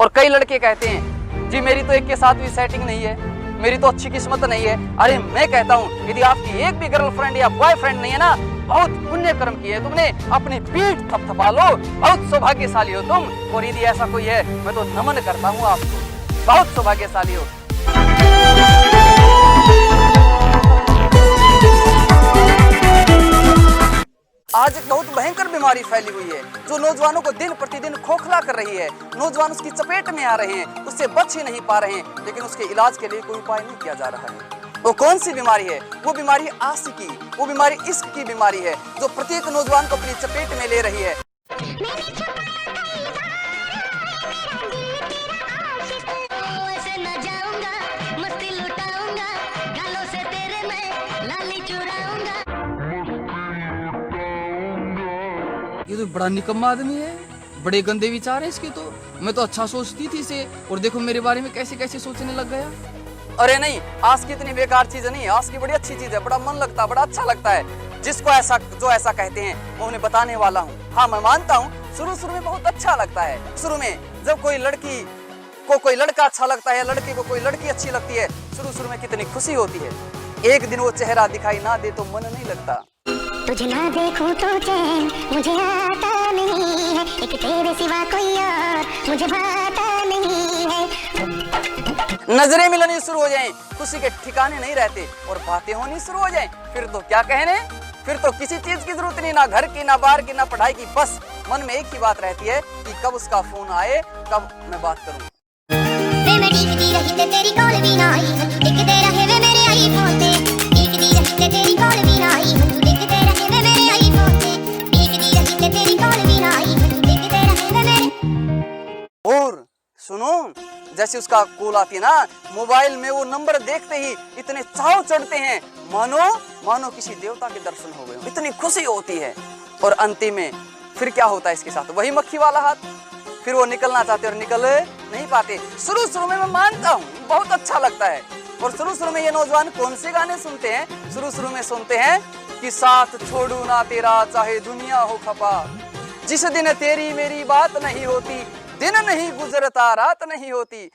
और कई लड़के कहते हैं जी मेरी तो एक के साथ भी सेटिंग नहीं है, मेरी तो अच्छी किस्मत नहीं है। अरे मैं कहता हूँ यदि आपकी एक भी गर्लफ्रेंड या बॉयफ्रेंड नहीं है ना, बहुत पुण्य कर्म किए तुमने, अपनी पीठ थपथपा लो, बहुत सौभाग्यशाली हो तुम। और यदि ऐसा कोई है मैं तो नमन करता हूँ आपको, बहुत सौभाग्यशाली हो। आज एक बहुत भयंकर बीमारी फैली हुई है जो नौजवानों को दिन प्रतिदिन खोखला कर रही है। नौजवान उसकी चपेट में आ रहे हैं, उससे बच ही नहीं पा रहे हैं, लेकिन उसके इलाज के लिए कोई उपाय नहीं किया जा रहा है। वो कौन सी बीमारी है? वो बीमारी आशिकी, वो बीमारी इश्क की बीमारी है जो प्रत्येक नौजवान को अपनी चपेट में ले रही है। ये तो बड़ा निकम्मा आदमी है, बड़े गंदे विचार है इसके। तो मैं तो अच्छा सोचती थी इसे, और देखो मेरे बारे में कैसे कैसे सोचने लग गया। अरे नहीं, आस की इतनी बेकार चीज नहीं है, आस की बड़ी अच्छी चीज है, बड़ा मन लगता है, बड़ा अच्छा लगता है। जिसको ऐसा जो ऐसा कहते हैं मैं उन्हें बताने वाला हूँ। हाँ मैं मानता हूँ शुरू में बहुत अच्छा लगता है। शुरू में जब कोई लड़की को कोई लड़का अच्छा लगता है, लड़के को कोई लड़की अच्छी लगती है, शुरू में कितनी खुशी होती है। एक दिन वो चेहरा दिखाई ना दे तो मन नहीं लगता। तुझे ना देखूं तो चैन मुझे आता नहीं है, एक तेरे सिवा कोई और मुझे भाता नहीं है। नजरें मिलनी शुरू हो जाएं, खुशी के ठिकाने नहीं रहते, और बातें होनी शुरू हो जाएं, फिर तो क्या कहने, फिर तो किसी चीज की जरूरत नहीं, ना घर की, ना बाहर की, ना पढ़ाई की। बस मन में एक ही बात रहती है कि कब उसका फोन आए, कब मैं बात करूं। तेरी कॉल भी ना आई, दिखते रहे वे मेरे आईफोन पे, दिखती रही तेरी कॉल भी ना आई, दिखते रहे वे मेरे आईफोन पे, दिखती रही तेरी कॉल भी ना आई, दिखते रहे वे मेरे। और सुनो, जैसे उसका कॉल आती है ना, मोबाइल में वो नंबर देखते ही इतने चाव चढ़ते हैं, मानो किसी देवता के दर्शन हो गए, इतनी खुशी होती है। और अंतिम में फिर क्या होता है इसके साथ, वही मक्खी वाला हाथ, फिर वो निकलना चाहते और निकल नहीं पाते। शुरू में मैं मानता हूँ बहुत अच्छा लगता है। और शुरू में ये नौजवान कौन से गाने सुनते हैं? शुरू में सुनते हैं कि साथ छोड़ू ना तेरा चाहे दुनिया हो खपा, जिस दिन तेरी मेरी बात नहीं होती, दिन नहीं गुजरता रात नहीं होती।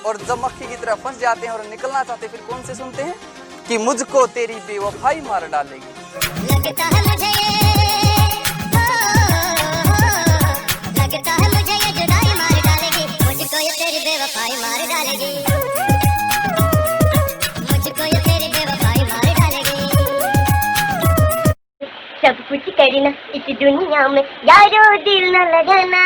और जब मक्खी की तरह फंस जाते हैं और निकलना चाहते, फिर कौन से सुनते हैं कि मुझको तेरी बेवफाई मार डालेगी। लगता है मुझे लगता है मुझे ये जुदाई मार डालेगी, मुझको ये तेरी बेवफाई मार डालेगी, मुझको ये तेरी बेवफाई मार डालेगी। सब कुछ करना इस दुनिया में यारो, दिल न लगाना,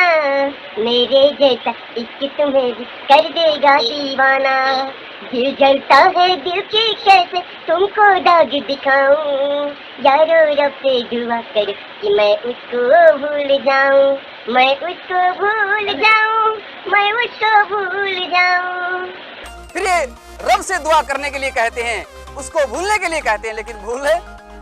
मेरे जैसा इश्क तुम्हें भी कर देगा दीवाना। दिल जलता है दिल की कैसे तुमको दाग दिखाऊं, यारो रब से दुआ करो कि मैं उसको भूल जाऊं, मैं उसको भूल जाऊं, मैं उसको भूल जाऊं। फिर ये रब से दुआ करने के लिए कहते हैं, उसको भूलने के लिए कहते हैं, लेकिन भूल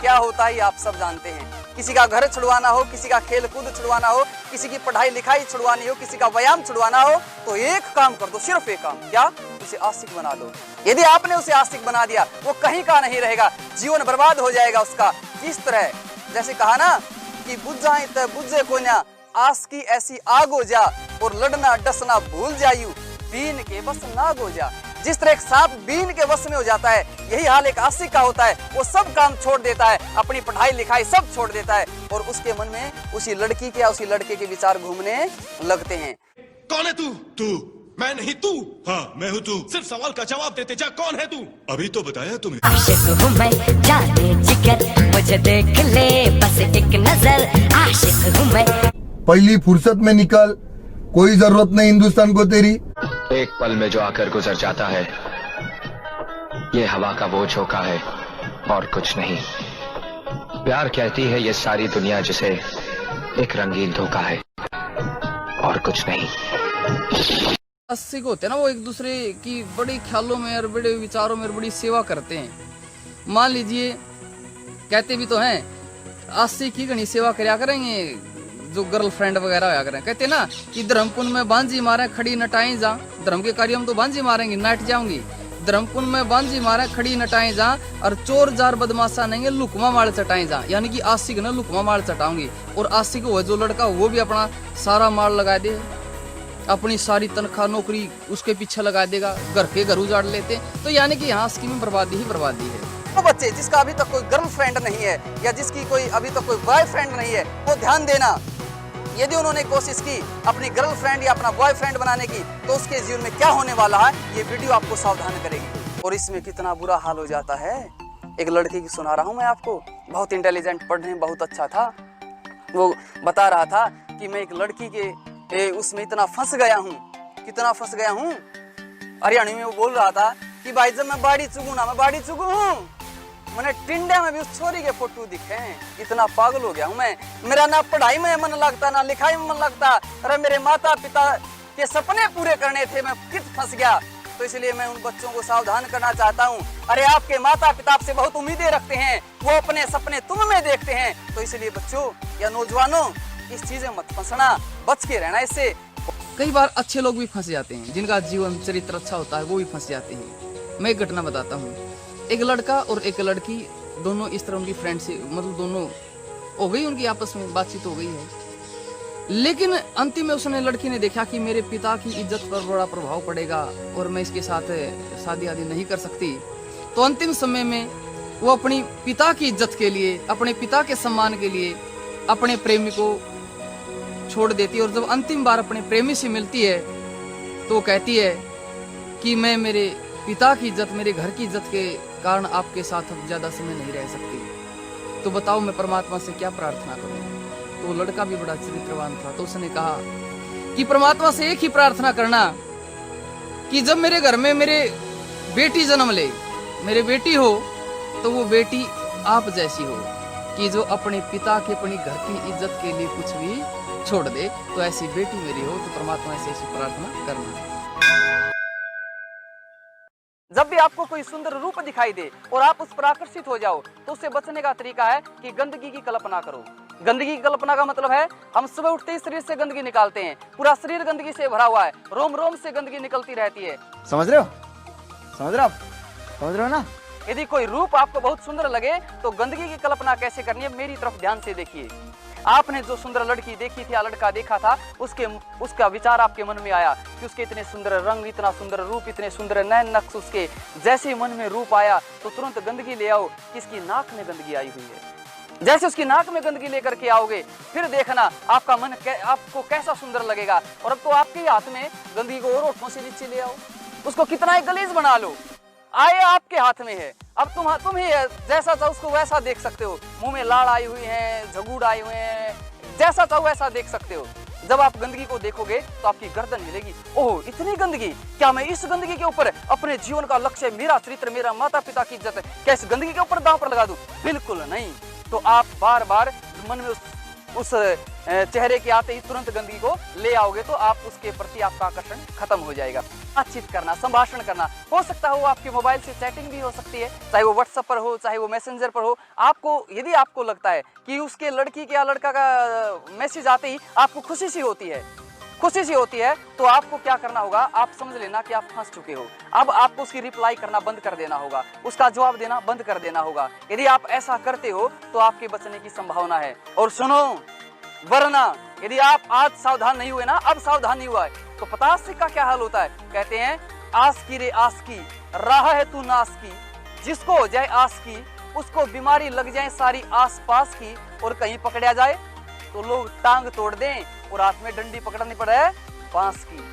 क्या होता है आप सब जानते हैं। किसी का घर छुड़वाना हो, किसी का खेल कूद छुड़वाना हो, किसी की पढ़ाई लिखाई छुड़वानी हो, किसी का व्यायाम छुड़वाना हो, तो एक काम कर दो, सिर्फ एक काम, क्या? उसे आशिक बना दो। यदि आपने उसे आशिक बना दिया, वो कहीं का नहीं रहेगा, जीवन बर्बाद हो जाएगा उसका। किस तरह? जैसे कहा ना कि बुझ जाए तो बुझे को ना, आस की ऐसी आग हो जा, और लड़ना डसना भूल जायू, बीन के बस नाग हो जा। जिस तरह एक सांप बीन के वश में हो जाता है, यही हाल एक आशिक का होता है। वो सब काम छोड़ देता है, अपनी पढ़ाई लिखाई सब छोड़ देता है, और उसके मन में उसी लड़की के या उसी लड़के के विचार घूमने लगते हैं। कौन है तू? तू? मैं नहीं तू? हाँ मैं हूँ तू। सिर्फ सवाल का जवाब देते जा, कौन है तू? अभी तो बताया तुम्हें। आशिक हूँ मैं जाने जिगर, मुझे देख ले बस एक नजर, आशिक हूँ मैं। पहली फुर्सत में निकल, कोई जरूरत नहीं हिंदुस्तान को तेरी। एक पल में जो आकर गुजर जाता है, ये हवा का वो झोंका है और कुछ नहीं। प्यार कहती है ये सारी दुनिया जिसे एक रंगीन धोखा है। और कुछ नहीं। आस्तिक होते हैं ना, वो एक दूसरे की बड़ी ख्यालों में और बड़े विचारों में और बड़ी सेवा करते हैं। मान लीजिए, कहते भी तो हैं आस्तिक की घनी सेवा करया करेंगे जो गर्लफ्रेंड वगैरह होया करें। कहते ना कि धर्मपुन में बांझी मारे खड़ी नटाई जा, धर्म के कार्य में तो बांझी मारेंगे नट जाऊंगी, धर्मपुन में बांझी मारे खड़ी नटाई जा, और चोर जार बदमाशा नहीं लुकमा माल चटाई जा, यानी कि आस्तिक ना लुकमा माल चटाऊंगी। और आस्तिक हो जो लड़का वो भी अपना सारा माल लगा दे, अपनी सारी तनख्वाह नौकरी उसके पीछे लगा देगा, घर के घर उजाड़ लेते। तो यानी कि यहाँ स्कीम में बर्बादी ही बर्बादी है। वो बच्चे जिसका अभी तक कोई गर्लफ्रेंड नहीं है या जिसकी कोई अभी तक कोई बॉयफ्रेंड नहीं है, वो ध्यान देना, यदि उन्होंने कोशिश की अपनी गर्लफ्रेंड या अपना बॉयफ्रेंड बनाने की, तो उसके जीवन में क्या होने वाला है ये वीडियो आपको सावधान करेगी। और इसमें कितना बुरा हाल हो जाता है। एक लड़की की सुना रहा हूँ मैं आपको, बहुत इंटेलिजेंट, पढ़ने में बहुत अच्छा था। वो बता रहा था कि मैं एक लड़की के उसमें इतना फंस गया हूँ, कितना फंस गया हूँ। हरियाणवी में वो बोल रहा था कि भाई जब मैं बाड़ी चुगू ना, मैं बाड़ी चुगू हूँ, मैंने टिंडे में भी उस छोरी के फोटो दिखे, इतना पागल हो गया हूँ मैं। मेरा ना पढ़ाई में मन लगता ना लिखाई में मन लगता। अरे मेरे माता पिता के सपने पूरे करने थे, मैं कित फंस गया। तो इसलिए मैं उन बच्चों को सावधान करना चाहता हूँ। अरे आपके माता पिता आपसे बहुत उम्मीदें रखते हैं, वो अपने सपने तुम में देखते हैं। तो इसलिए बच्चों या नौजवानों, इस चीजें मत फंसना, बच के रहना इससे। कई बार अच्छे लोग भी फंस जाते हैं, जिनका जीवन चरित्र अच्छा होता है वो भी फंस जाते हैं। मैं एक घटना बताता हूँ। एक लड़का और एक लड़की, दोनों इस तरह उनकी फ्रेंड से, मतलब दोनों हो गई, उनकी आपस में बातचीत हो गई है। लेकिन अंतिम में उसने, लड़की ने देखा कि मेरे पिता की इज्जत पर बड़ा प्रभाव पड़ेगा और मैं इसके साथ शादी आदि नहीं कर सकती। तो अंतिम समय में वो अपनी पिता की इज्जत के लिए, अपने पिता के सम्मान के लिए अपने प्रेमी को छोड़ देती है। और जब अंतिम बार अपने प्रेमी से मिलती है तो कहती है कि मैं मेरे पिता की इज्जत, मेरे घर की इज्जत के कारण आपके साथ अब ज्यादा समय नहीं रह सकती। तो बताओ मैं परमात्मा से क्या प्रार्थना करूं। तो लड़का भी बड़ा चरित्रवान था, तो उसने कहा कि परमात्मा से एक ही प्रार्थना करना कि जब मेरे घर में मेरे बेटी जन्म ले, मेरे बेटी हो, तो वो बेटी आप जैसी हो कि जो अपने पिता के, अपनी घर की इज्जत के लिए कुछ भी छोड़ दे। तो ऐसी बेटी मेरी हो। तो परमात्मा से ऐसी प्रार्थना करना। जब भी आपको कोई सुंदर रूप दिखाई दे और आप उस पर आकर्षित हो जाओ, तो उससे बचने का तरीका है कि गंदगी की कल्पना करो। गंदगी की कल्पना का मतलब है हम सुबह उठते ही शरीर से गंदगी निकालते हैं, पूरा शरीर गंदगी से भरा हुआ है, रोम रोम से गंदगी निकलती रहती है। समझ रहे हो? समझ रहे हो ना? यदि कोई रूप आपको बहुत सुंदर लगे तो गंदगी की कल्पना कैसे करनी है, मेरी तरफ ध्यान से देखिए। आपने जो सुंदर लड़की देखी थी या लड़का देखा था, उसका विचार आपके मन में आया कि उसके इतने सुंदर रंग, इतना सुंदर रूप, इतने सुंदर नैन नक्श, उसके जैसे मन में रूप आया तो तुरंत गंदगी ले आओ कि इसकी नाक में गंदगी आई हुई है। जैसे उसकी नाक में गंदगी लेकर के आओगे, फिर देखना आपका मन आपको कैसा सुंदर लगेगा। और अब तो आपके हाथ में गंदगी को और होठों से नीचे ले आओ, उसको कितना ही गलीज बना लो, आए आपके हाथ में है। अब तुम ही जैसा चाहो उसको वैसा देख सकते हो। मुंह में लाड़ आई हुई है, झगूड़ आए हुए हैं, जैसा चाहो वैसा देख सकते हो। जब आप गंदगी को देखोगे तो आपकी गर्दन हिलेगी, ओह इतनी गंदगी, क्या मैं इस गंदगी के ऊपर अपने जीवन का लक्ष्य, मेरा चरित्र, मेरा माता पिता की इज्जत, क्या इस गंदगी के ऊपर दांव पर लगा दूं? बिल्कुल नहीं। तो आप बार बार मन में उस चेहरे के आते ही तुरंत गंदगी को ले आओगे, तो आप उसके प्रति आपका आकर्षण खत्म हो जाएगा। बातचीत करना, संभाषण करना, हो सकता है वो आपके मोबाइल से चैटिंग भी हो सकती है, चाहे वो व्हाट्सएप पर हो, चाहे वो मैसेंजर पर हो। आपको यदि आपको लगता है कि उसके लड़की के या लड़का का मैसेज आते ही आपको खुशी सी होती है, तो आपको क्या करना होगा, आप समझ लेना कि आप फंस चुके हो। अब आपको उसकी रिप्लाई करना बंद कर देना होगा, उसका जवाब देना बंद कर देना होगा। यदि आप ऐसा करते हो तो आपके बचने की संभावना है। और सुनो, वरना यदि आप आज सावधान नहीं हुए ना, अब सावधान नहीं हुआ है, तो पता है का क्या हाल होता है। कहते हैं आस की रे आस की, राह है तू नास की, जिसको हो जाए आस की, उसको बीमारी लग जाए सारी आस पास की, और कहीं पकड़ा जाए तो लोग टांग तोड़ दें और हाथ में डंडी पकड़नी पड़े बांस की।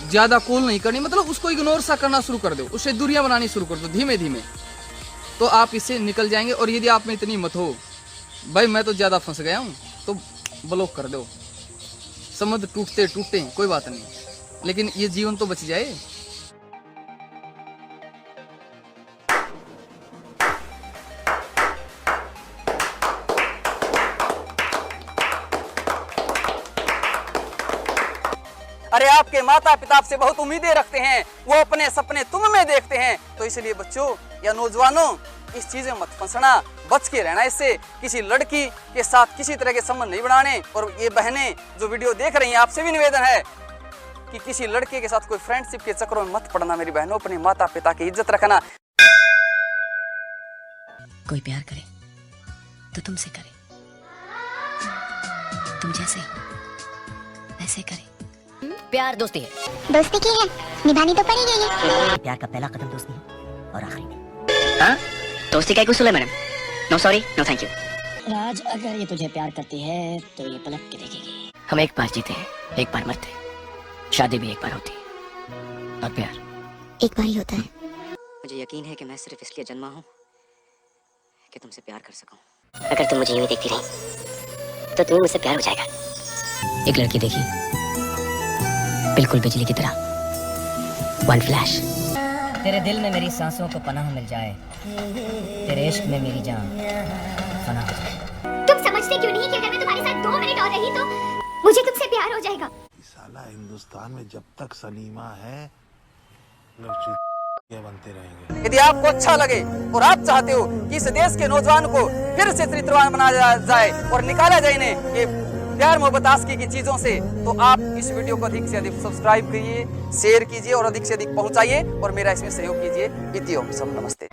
ज्यादा कॉल नहीं करनी, मतलब उसको इग्नोर सा करना शुरू कर दो, उससे दूरियां बनानी शुरू कर दो धीमे धीमे, तो आप इससे निकल जाएंगे। और यदि आप में इतनी मत हो भाई मैं तो ज्यादा फंस गया हूं, तो ब्लॉक कर दो। संबंध टूटते कोई बात नहीं, लेकिन ये जीवन तो बच जाए। अरे आपके माता पिता आपसे बहुत उम्मीदें रखते हैं, वो अपने सपने तुम में देखते हैं। तो इसलिए बच्चों या नौजवानों, इस चीज में मत फंसना, बच के रहना इससे। किसी लड़की के साथ किसी तरह के संबंध नहीं बनाने। और ये बहनें जो वीडियो देख रही हैं, आपसे भी निवेदन है कि किसी लड़के के साथ कोई फ्रेंडशिप के चक्करों में मत पड़ना मेरी बहनों। अपने माता पिता की इज्जत रखना। कोई प्यार करे तो तुमसे करे, तुम जैसे हो वैसे करे। प्यार दोस्ती है, दोस्ती की है, निभानी तो पड़ेगी ये। प्यार का पहला कदम दोस्ती है और आखिरी में। हाँ, दोस्ती का एक उसूल है madam, no sorry no thank you. Raj, अगर ये तुझे प्यार करती है तो ये पलट के देखेगी। हम एक बार जीते हैं, एक बार मरते हैं, शादी भी एक बार होती है और प्यार एक बार ही होता है। मुझे यकीन है कि मैं सिर्फ इसलिए जन्मा हूँ कि तुमसे प्यार कर सकूं। अगर तुम मुझे यूं ही देखती रही तो तुम्हें मुझसे प्यार हो जाएगा। एक लड़की देखी, बिल्कुल बिजली की तरह, वन फ्लैश। तेरे दिल में मेरी सांसों को पनाह मिल जाए, तेरे इश्क में मेरी जान फना हो जाए। तुम समझते क्यों नहीं कि अगर मैं तुम्हारे साथ 2 मिनट और रही तो मुझे तुमसे प्यार हो जाएगा। साला हिंदुस्तान में जब तक सलीमा है बनते रहेंगे। यदि आपको अच्छा लगे और आप चाहते हो कि इस देश के नौजवान को फिर से चरित्रवान बनाया जाए और निकाला जाए इन्हें ये प्यार मोहब्बत आशिकी की चीजों से, तो आप इस वीडियो को अधिक से अधिक सब्सक्राइब करिए, शेयर कीजिए और अधिक से अधिक पहुंचाइए और मेरा इसमें सहयोग कीजिए। इति ओम, सब नमस्ते।